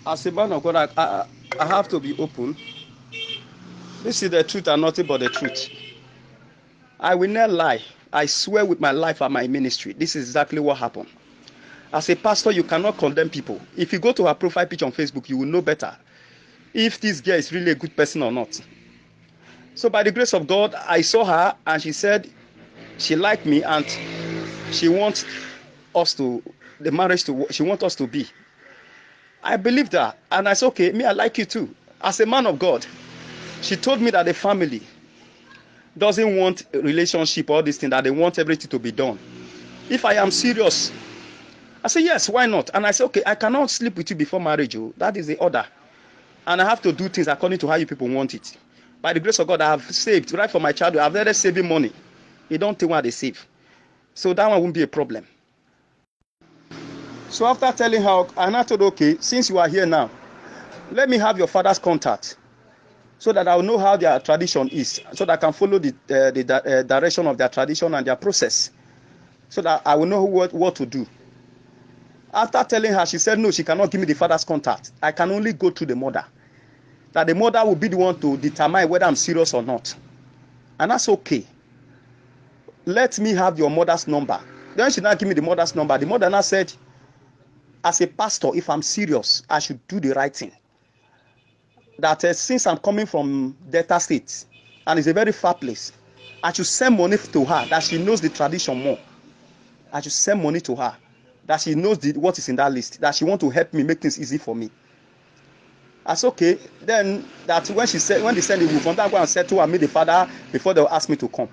As a man of God, I have to be open. This is the truth and nothing but the truth. I will not lie. I swear with my life and my ministry. This is exactly what happened. As a pastor, you cannot condemn people. If you go to her profile picture on Facebook, you will know better if this girl is really a good person or not. So by the grace of God, I saw her and she said she liked me and she wants us to, the marriage to, she wants us to be. I believed her and I said, okay, me, I like you too. As a man of God, she told me that the family doesn't want a relationship or this thing, that they want everything to be done. If I am serious, I said, yes, why not? And I said, okay, I cannot sleep with you before marriage. Oh. That is the order. And I have to do things according to how you people want it. By the grace of God, I have saved, right from my childhood. I've started saving money. You don't think what they save. So that one won't be a problem. So after telling her, and I told her, okay, since you are here now, let me have your father's contact so that I will know how their tradition is, so that I can follow the direction of their tradition and their process, so that I will know what to do. After telling her, she said, no, she cannot give me the father's contact. I can only go to the mother. That the mother will be the one to determine whether I'm serious or not. And that's okay. Let me have your mother's number. Then she now give me the mother's number. The mother now said, as a pastor, if I'm serious, I should do the right thing. That since I'm coming from Delta State, and it's a very far place, I should send money to her, that she knows the tradition more. I should send money to her, that she knows what is in that list, that she want to help me make things easy for me. That's okay. Then that when they send the roof, from that go and said to her, meet the father before they will ask me to come.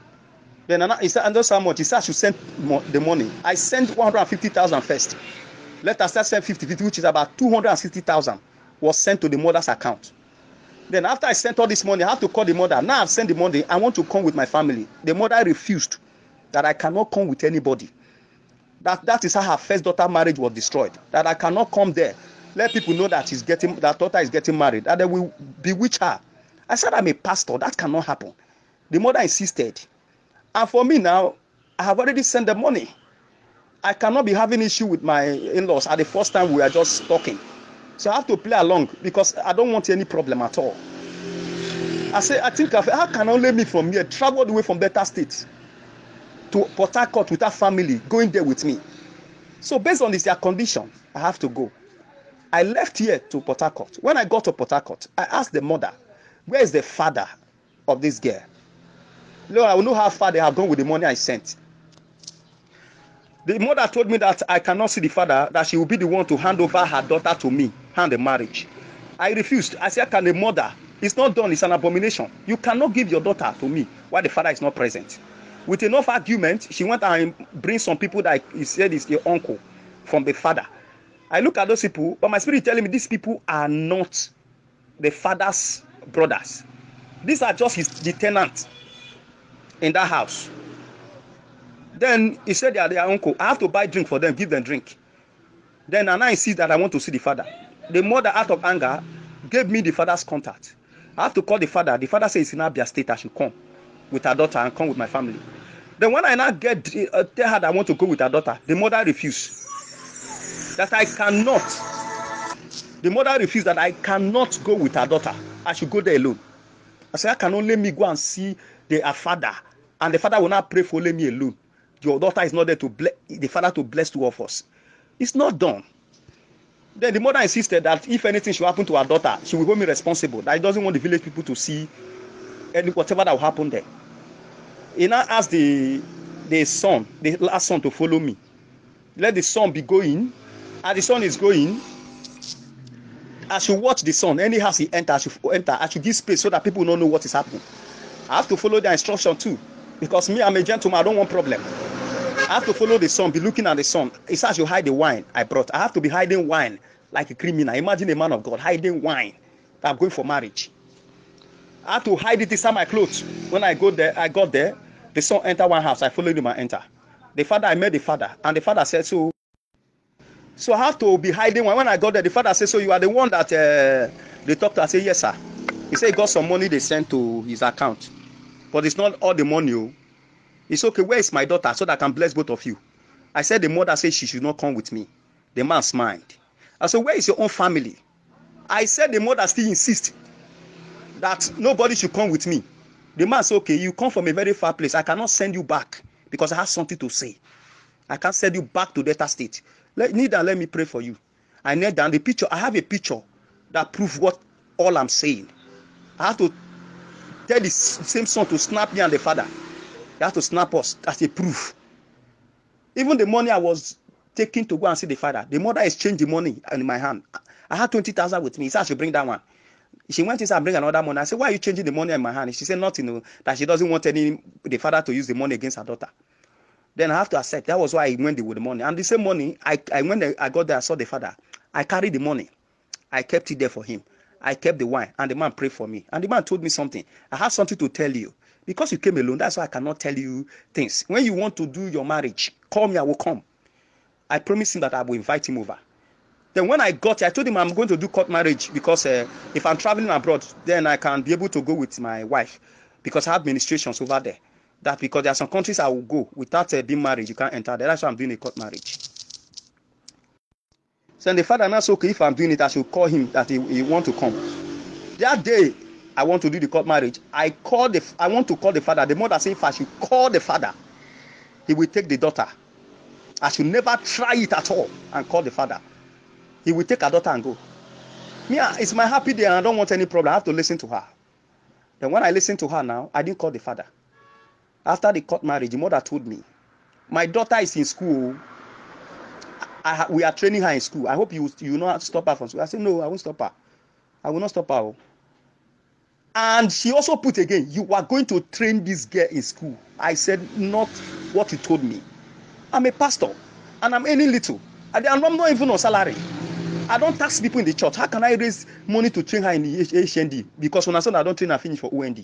Then he said, and that's how much. He said I should send the money. I sent 150,000 first. Let us start send 50, which is about 260,000, was sent to the mother's account. Then after I sent all this money, I have to call the mother. Now I've sent the money. I want to come with my family. The mother refused, that I cannot come with anybody. That is how her first daughter marriage was destroyed. That I cannot come there. Let people know that that daughter is getting married. That they will bewitch her. I said, I'm a pastor. That cannot happen. The mother insisted. And for me now, I have already sent the money. I cannot be having issue with my in-laws at the first time we are just talking. So I have to play along because I don't want any problem at all. I say, how can only me from here travel all the way from Delta State to Port Harcourt with her family going there with me? So based on this, their condition, I have to go. I left here to Port Harcourt. When I got to Port Harcourt, I asked the mother, where is the father of this girl? Lord, I will know how far they have gone with the money I sent. The mother told me that I cannot see the father, that she will be the one to hand over her daughter to me, hand the marriage. I refused. I said, can the mother? It's not done. It's an abomination. You cannot give your daughter to me while the father is not present. With enough argument, she went and bring some people that he said is your uncle from the father. I look at those people, but my spirit telling me these people are not the father's brothers. These are just the tenants in that house. Then he said they are their uncle. I have to buy drink for them, give them drink. Then I insist that I want to see the father. The mother, out of anger, gave me the father's contact. I have to call the father. The father says it's in Abia State. I should come with her daughter and come with my family. Then when I now tell her that I want to go with her daughter, the mother refused. That I cannot. The mother refused that I cannot go with her daughter. I should go there alone. I said, I can only me go and see her father. And the father will not pray for only me alone. Your daughter is not there to bless the father to bless two of us. It's not done. Then the mother insisted that if anything should happen to her daughter, she will hold me responsible. That he doesn't want the village people to see whatever that will happen there. He now asked the son, the last son, to follow me. Let the son be going. As the son is going, I should watch the son. Any house he enter, I should enter. I should give space so that people will not know what is happening. I have to follow their instruction too. Because me, I'm a gentleman, I don't want problem. I have to follow the son, be looking at the son. He says I should hide the wine I brought. I have to be hiding wine like a criminal. Imagine a man of God hiding wine that I'm going for marriage. I have to hide it inside my clothes. When I got there, the son entered one house. I followed him and enter. The father, I met the father. And the father said, so I have to be hiding wine. When I got there, the father said, so you are the one that they talked to. I said, yes, sir. He said he got some money they sent to his account. But it's not all the money. It's okay, where is my daughter so that I can bless both of you? I said the mother said she should not come with me. The man smiled. I said, where is your own family? I said the mother still insists that nobody should come with me. The man said, okay, you come from a very far place. I cannot send you back because I have something to say. I can't send you back to Delta State. Let me pray for you. I knelt down. The picture, I have a picture that proves what all I'm saying. I have to tell the same son to snap me and the father. They have to snap us. That's a proof. Even the money I was taking to go and see the father, the mother exchanged the money in my hand. I had 20,000 with me. He said I should bring that one. She went inside and bring another money. I said, why are you changing the money in my hand? She said nothing, that she doesn't want the father to use the money against her daughter. Then I have to accept. That was why I went there with the money. And the same money, I got there, I saw the father. I carried the money. I kept it there for him. I kept the wine. And the man prayed for me. And the man told me something. I have something to tell you. Because you came alone, that's why I cannot tell you things. When you want to do your marriage, call me, I will come. I promised him that I will invite him over. Then when I got here, I told him I'm going to do court marriage because if I'm traveling abroad, then I can be able to go with my wife because I have ministrations over there. That because there are some countries I will go without being married, you can't enter there. That's why I'm doing a court marriage. So the father now said, okay, if I'm doing it, I should call him that he want to come. That day, I want to do the court marriage. I want to call the father. The mother said, if I should call the father, he will take the daughter. I should never try it at all and call the father. He will take her daughter and go. Me, it's my happy day and I don't want any problem. I have to listen to her. Then when I listen to her now, I didn't call the father. After the court marriage, the mother told me, my daughter is in school. We are training her in school. I hope you not stop her from school. I said, no, I won't stop her. I will not stop her. And she also put again, you are going to train this girl in school. I said, not what you told me. I'm a pastor and I'm earning little. And I'm not even on salary. I don't tax people in the church. How can I raise money to train her in the HND? Because when I said I don't train her, finish for OND.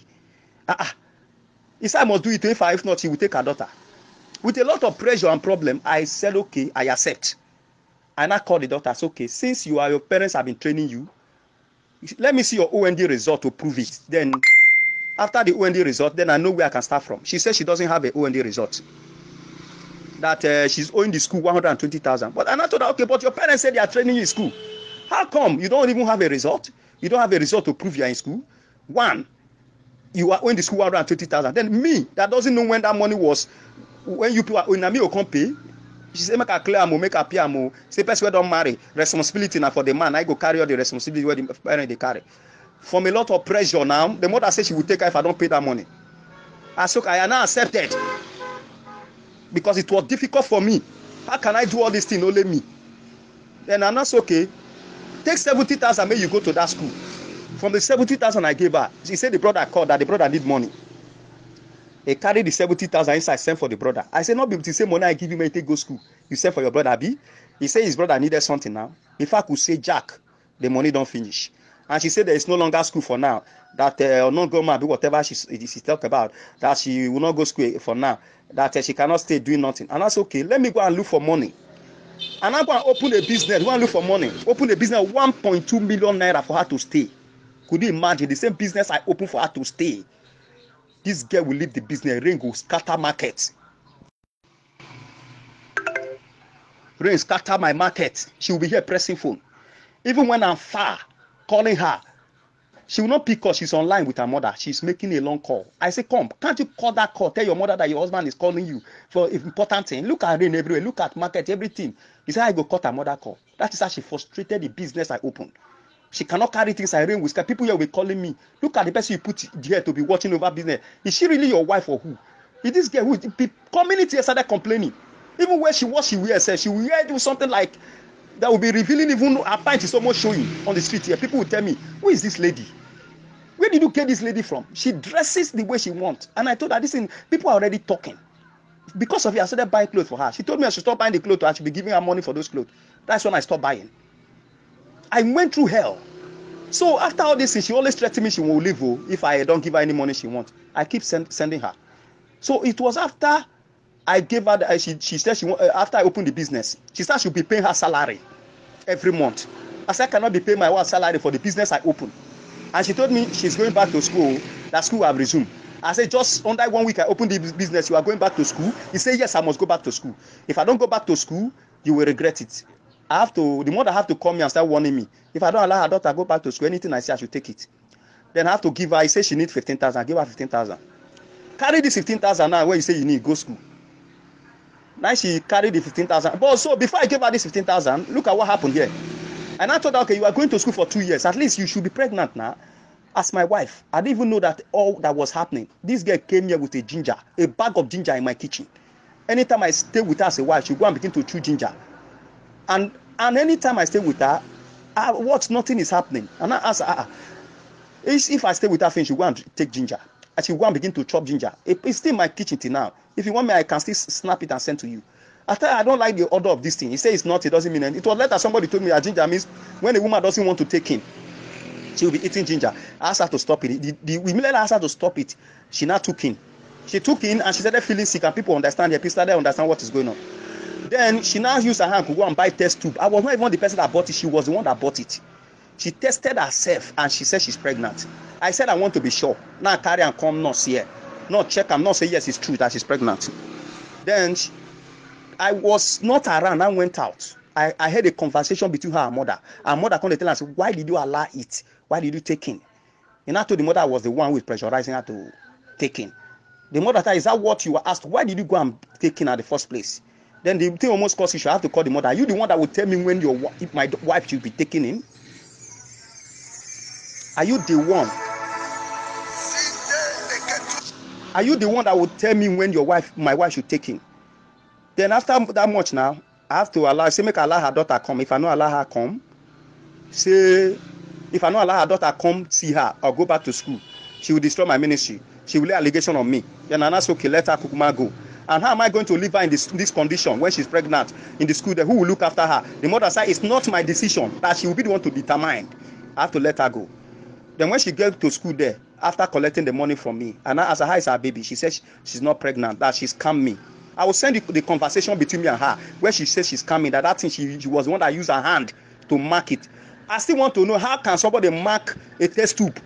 He said I must do it. If not, she will take her daughter. With a lot of pressure and problem, I said, okay, I accept. And I called the daughter. I said, okay, since your parents have been training you, let me see your OND result to prove it. Then, after the OND result, then I know where I can start from. She said she doesn't have an OND result. That she's owing the school 120,000. But and I told her, okay, but your parents said they are training you in school. How come you don't even have a result? You don't have a result to prove you are in school. One, you are owing the school 120,000. Then me, that doesn't know when that money was, when you people are owing, me will come pay. She said, make her clear, make her pay. Say, person we don't marry, responsibility now for the man. I go carry all the responsibility where the parents they carry. From a lot of pressure now, the mother said she will take her if I don't pay that money. I said, I now accepted. Because it was difficult for me. How can I do all this thing only me? Then I'm not okay. Take 70,000, may you go to that school. From the 70,000 I gave her, she said the brother called that the brother need money. He carried the 70,000 inside, sent for the brother. I said, not be the same money I give you, may take go school. You send for your brother, Abi. He said his brother needed something now. If I could say, Jack, the money don't finish. And she said there is no longer school for now. That not go do whatever she talked about. That she will not go school for now. That she cannot stay doing nothing. And that's okay. Let me go and look for money. And I'm going to open a business. Go and look for money. Open a business 1.2 million naira for her to stay. Could you imagine the same business I opened for her to stay? This girl will leave the business. Rain will scatter market. Rain scatter my market. She will be here pressing phone. Even when I'm far, calling her. She will not pick us. She's online with her mother. She's making a long call. I say, come, can't you call that call? Tell your mother that your husband is calling you for important thing. Look at rain everywhere. Look at market, everything. He said, I go cut her mother call. That is how she frustrated the business I opened. She cannot carry things I rain with. People here will be calling me. Look at the person you put here to be watching over business. Is she really your wife or who? Is this girl who community started complaining? Even where she was, she wears, she will do something like that will be revealing even her pint is almost showing on the street here. People will tell me, who is this lady? Where did you get this lady from? She dresses the way she wants. And I told her, listen, people are already talking. Because of it, I started buying clothes for her. She told me I should stop buying the clothes. I should be giving her money for those clothes. That's when I stopped buying. I went through hell. So after all this, she always threatened me she will leave if I don't give her any money she wants. I keep sending her. So it was after I gave her, she said after I opened the business, she said she would be paying her salary every month. I said I cannot be paying my own salary for the business I opened. And she told me she's going back to school, that school have resumed. I said, just under 1 week I opened the business, you are going back to school? He said, yes, I must go back to school. If I don't go back to school, you will regret it. the mother have to call me and start warning me. If I don't allow her daughter go back to school, anything I say, I should take it. Then I have to give her, I say she needs 15,000, give her 15,000. Carry this 15,000 now, when you say you need, go school. Now she carried the 15,000. But so before I gave her this 15,000, look at what happened here. And I told her, okay, you are going to school for 2 years. At least you should be pregnant now. As my wife, I didn't even know that all that was happening. This girl came here with a bag of ginger in my kitchen. Anytime I stay with her as a wife, she'll go and begin to chew ginger. And anytime I stay with her, nothing is happening. And I ask her, if I stay with her, she'll go and take ginger. And she'll go and begin to chop ginger. It's still in my kitchen till now. If you want me, I can still snap it and send to you. I tell her, I don't like the order of this thing. He says it's not, it doesn't mean anything. It was later somebody told me that ginger means when a woman doesn't want to take in, she will be eating ginger. I asked her to stop it. We immediately asked her to stop it. She now took in. She took in and she started feeling sick, and people understand. People started understand what is going on. Then she now used her hand to go and buy test tube. I was not even the person that bought it. She was the one that bought it. She tested herself and she said she's pregnant. I said I want to be sure. Now carry and come nurse here. Not check and not say yes, it's true that she's pregnant. Then I was not around. I went out. I had a conversation between her and mother. Her mother came to tell her, why did you allow it? Why did you take in? And I told the mother I was the one who was pressurizing her to take in. The mother said, is that what you were asked? Why did you go and take in at the first place? Then the thing almost caused issue. I have to call the mother. Are you the one that will tell me when if my wife should be taken in? Are you the one? Are you the one that will tell me when my wife should take in? Then after that much now, I have to allow, say make her allow her daughter come. If I not allow her come, say, if I not allow her daughter come see her or go back to school, she will destroy my ministry. She will lay allegation on me. Then I ask, okay, let her kukuma go. And how am I going to leave her in this condition when she's pregnant in the school? Then who will look after her? The mother said, it's not my decision, that she will be the one to determine. I have to let her go. Then when she gets to school there, after collecting the money from me, and I asked her, how is her baby? She says she's not pregnant, that she's calmed me. I will send the conversation between me and her, where she says she's coming, that thing she was the one that used her hand to mark it. I still want to know, how can somebody mark a test tube?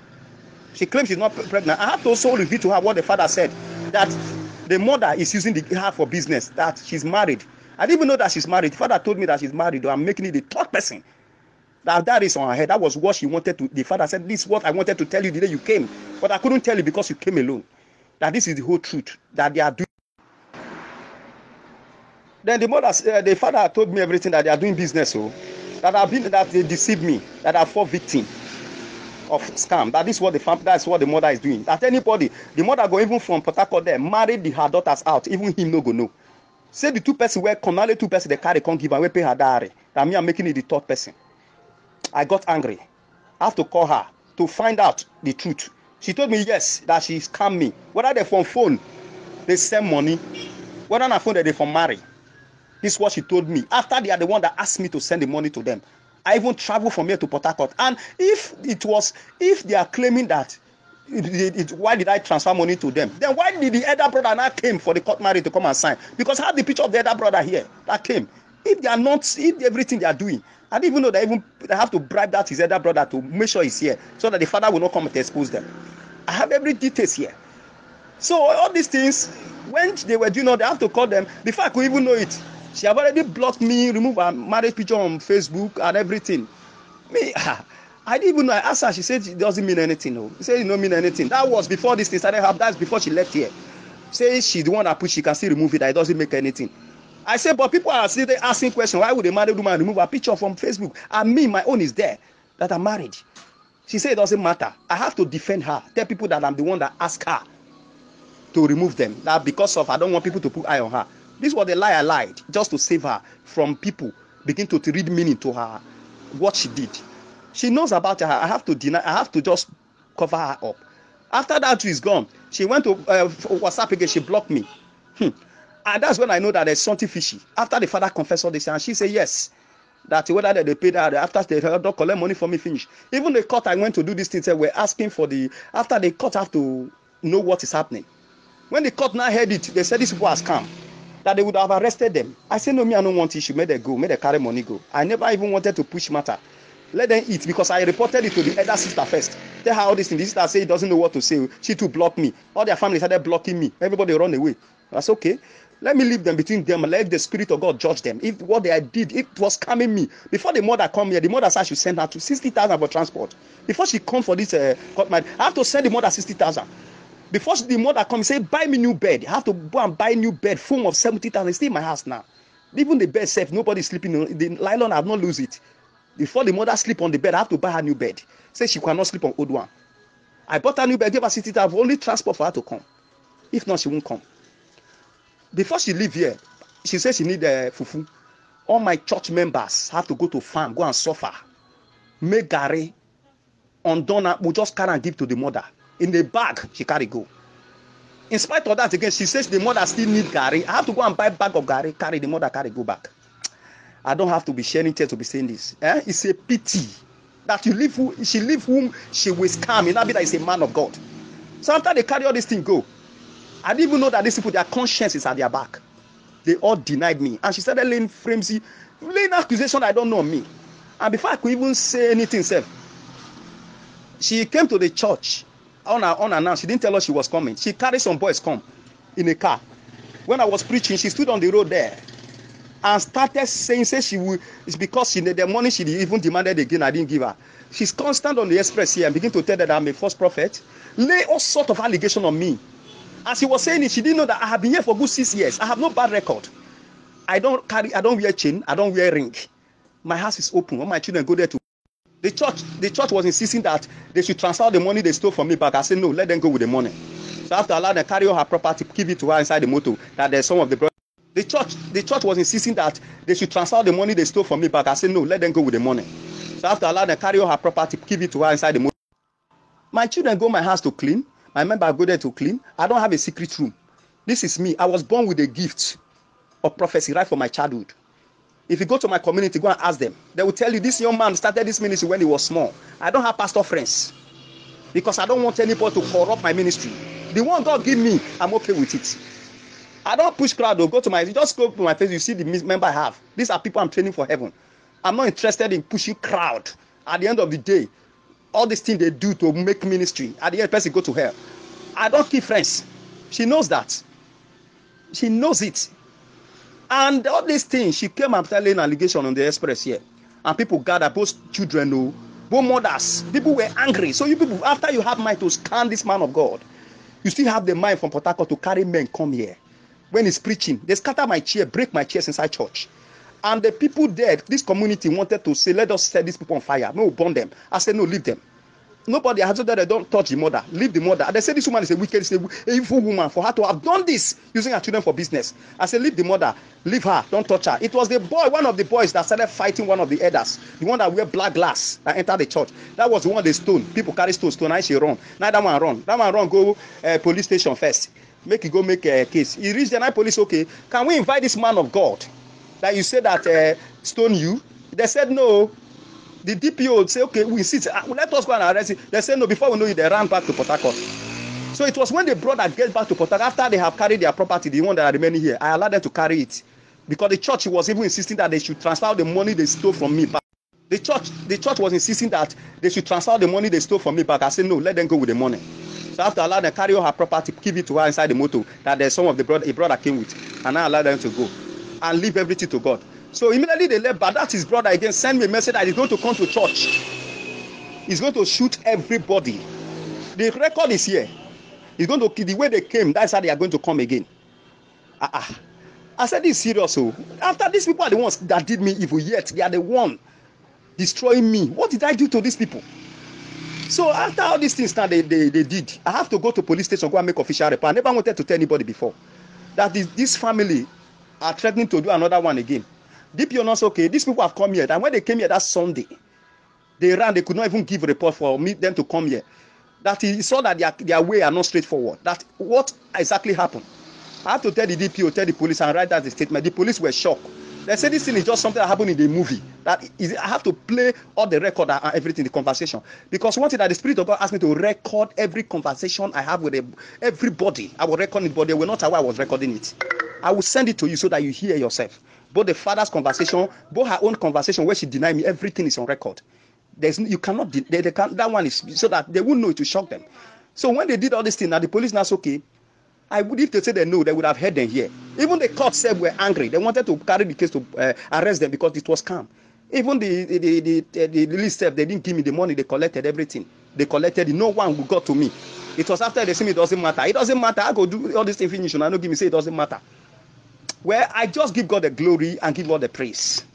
She claims she's not pregnant. I have to also reveal to her what the father said, that the mother is using her for business, that she's married. I didn't even know that she's married. The father told me that she's married, though I'm making it the third person. That is on her head. That was what she wanted to. The father said, this is what I wanted to tell you the day you came. But I couldn't tell you because you came alone. That this is the whole truth, that they are doing. Then the father told me everything, that they are doing business, that they deceived me, that I fall victim of scam. That's what the mother is doing. That anybody, the mother go even from Port Harcourt there, married her daughters out, even him no go know. Say the two person where come, only two person they carry can't give and we pay her diary. That me I'm making it the third person. I got angry. I have to call her to find out the truth. She told me yes, that she scammed me. Whether they from phone, they send money. Whether on phone they from marry. This is what she told me. After they are the one that asked me to send the money to them. I even traveled from here to Port Harcourt. And if they are claiming that, why did I transfer money to them? Then why did the elder brother not came for the court marriage to come and sign? Because I have the picture of the elder brother here that came. If everything they are doing, I didn't even know they have to bribe that his elder brother to make sure he's here, so that the father will not come and expose them. I have every details here. So all these things, when they were doing all, they have to call them. Before I could even know it, she have already blocked me, removed her marriage picture on Facebook and everything. I didn't even know. I asked her, she said it doesn't mean anything. No. She said it don't mean anything. That was before this thing started happening. That's before she left here. Say she's the one that she can still remove it, that it doesn't make anything. I said, but people are still asking questions. Why would a married woman remove her picture from Facebook? And me, my own is there, that I'm married. She said it doesn't matter. I have to defend her. Tell people that I'm the one that asked her to remove them. That because of I don't want people to put eye on her. This was the lie I lied, just to save her from people begin to read meaning to her, what she did. She knows about her. I have to deny. I have to just cover her up. After that is gone, she went to WhatsApp again. She blocked me. And that's when I know that there's something fishy. After the father confessed all this, and she said yes, that whether they paid her after they don't collect money for me, finish. Even the court I went to do this thing, said we're asking for after the court have to know what is happening. When the court now heard it, they said this people has come, that they would have arrested them. I said no, me I don't want issue. May they go, may they carry money go. I never even wanted to push matter. Let them eat, because I reported it to the elder sister first. Tell her all this thing. The sister say he doesn't know what to say. She too blocked me. All their family started blocking me. Everybody run away. That's okay. Let me leave them between them and let the Spirit of God judge them. If what they did, it was scamming me. Before the mother come here, the mother said I should send her to 60,000 for transport. Before she come for this, I have to send the mother 60,000. Before the mother come, say buy me new bed. I have to go and buy new bed, foam of 70,000. It's still in my house now. Even the bed safe, nobody's sleeping. The nylon, I have not lose it. Before the mother sleep on the bed, I have to buy her new bed. Say she cannot sleep on old one. I bought her new bed, gave her 60,000, only transport for her to come. If not, she won't come. Before she leave here, she says she need fufu. All my church members have to go to farm, go and suffer. Make garri, undone, we just carry and give to the mother. In the bag, she carry go. In spite of that, again, she says the mother still need garri. I have to go and buy bag of garri, carry the mother, carry go back. I don't have to be sharing tears to be saying this. It's a pity that you leave she leave whom she will scam. It not be that it's a man of God. So after they carry all this thing go, I didn't even know that these people, their conscience is at their back. They all denied me. And she started laying flimsy, laying accusation I don't know me. And before I could even say anything, she came to the church unannounced. She didn't tell us she was coming. She carried some boys come in a car. When I was preaching, she stood on the road there and started saying she will. It's because the money she even demanded again, I didn't give her. She's constant on the express here and begin to tell that I'm a false prophet. Lay all sort of allegation on me. As she was saying it, she didn't know that I have been here for good 6 years. I have no bad record. I don't wear chain, I don't wear ring. My house is open. All my children go there to the church was insisting that they should transfer the money they stole from me back. I said no, let them go with the money. So I have to allow them carry all her property, give it to her inside the motor. That there's some of the brothers. The church was insisting that they should transfer the money they stole from me back. I said no, let them go with the money. So I have to allow them carry all her property, give it to her inside the motor. My children go my house to clean. My member go there to clean. I don't have a secret room. This is me. I was born with a gift of prophecy right from my childhood. If you go to my community, go and ask them. They will tell you this young man started this ministry when he was small. I don't have pastor friends because I don't want anybody to corrupt my ministry. The one God give me, I'm okay with it. I don't push crowd. Just go to my face. You see the member I have. These are people I'm training for heaven. I'm not interested in pushing crowd. At the end of the day, all these things they do to make ministry, at the end, person go to hell. I don't keep friends. She knows that. She knows it. And all these things, she came and telling an allegation on the express here. And people gathered, both children, both mothers. People were angry. So you people, after you have mind to scan this man of God, you still have the mind from Port Harcourt to carry men come here. When he's preaching, they scatter my chair, break my chairs inside church. And the people there, this community wanted to say, let us set these people on fire. No, burn them. I said, no, leave them. Nobody has told that they don't touch the mother. Leave the mother. And they say this woman is a wicked, an evil woman for her to have done this using her children for business. I said, leave the mother. Leave her. Don't touch her. It was the boy, one of the boys that started fighting one of the elders. The one that wear black glass that entered the church. That was the one they stone. People carry stone. Now she run. Now that one run. That one run, go police station first. Make it go make a case. He reached the night police, okay. Can we invite this man of God that you said that stone you? They said no. The DPO say, okay, we sit. Let us go and arrest him. They say no. Before we know it, they ran back to Port Harcourt. So it was when they brought that girl back to Port Harcourt, after they have carried their property, the one that are remaining here, I allowed them to carry it. Because the church was even insisting that they should transfer the money they stole from me back. The church was insisting that they should transfer the money they stole from me back. I said no, let them go with the money. So I have to allow them carry all her property, give it to her inside the motor that there's some of the brother came with. And I allowed them to go and leave everything to God. So immediately they left, but that his brother again sent me a message that he's going to come to church. He's going to shoot everybody. The record is here. He's going to, the way they came, that's how they are going to come again. I said, this is serious. So after these people are the ones that did me evil, yet they are the one destroying me. What did I do to these people? So after all these things now they did, I have to go to police station, go and make official report. I never wanted to tell anybody before that this family are threatening to do another one again. DPO not okay. These people have come here. And when they came here that Sunday, they ran. They could not even give a report for them to come here. That he saw that their way are not straightforward. That what exactly happened. I have to tell the DPO, tell the police, and write that statement. The police were shocked. They said this thing is just something that happened in the movie. That is, I have to play all the record and everything, the conversation. Because one thing that the Spirit of God asked me to record every conversation I have with everybody. I will record it, but they were not aware I was recording it. I will send it to you so that you hear yourself. Both the father's conversation, both her own conversation where she denied me, everything is on record. You cannot, that one is so that they won't know it to shock them. So when they did all this thing, now the police now say, okay, if they say they know, they would have heard them here. Even the court said were angry. They wanted to carry the case to arrest them because it was calm. Even the list said they didn't give me the money. They collected everything. They collected it. No one who got to me. It was after they see me. It doesn't matter. It doesn't matter. I go do all this thing finish and I don't give me say it doesn't matter. Well, I just give God the glory and give God the praise.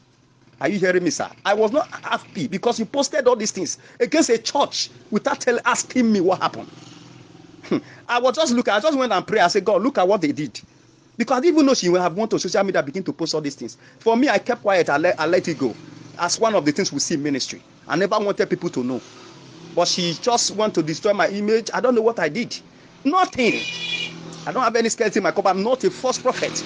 Are you hearing me, sir? I was not happy because you posted all these things against a church without asking me what happened. I was just looking. I just went and prayed. I said, God, look at what they did. Because I didn't even know she would have gone to social media begin to post all these things. For me, I kept quiet. I let it go. As one of the things we see in ministry. I never wanted people to know. But she just wanted to destroy my image. I don't know what I did. Nothing. I don't have any skeleton in my cup. I'm not a false prophet.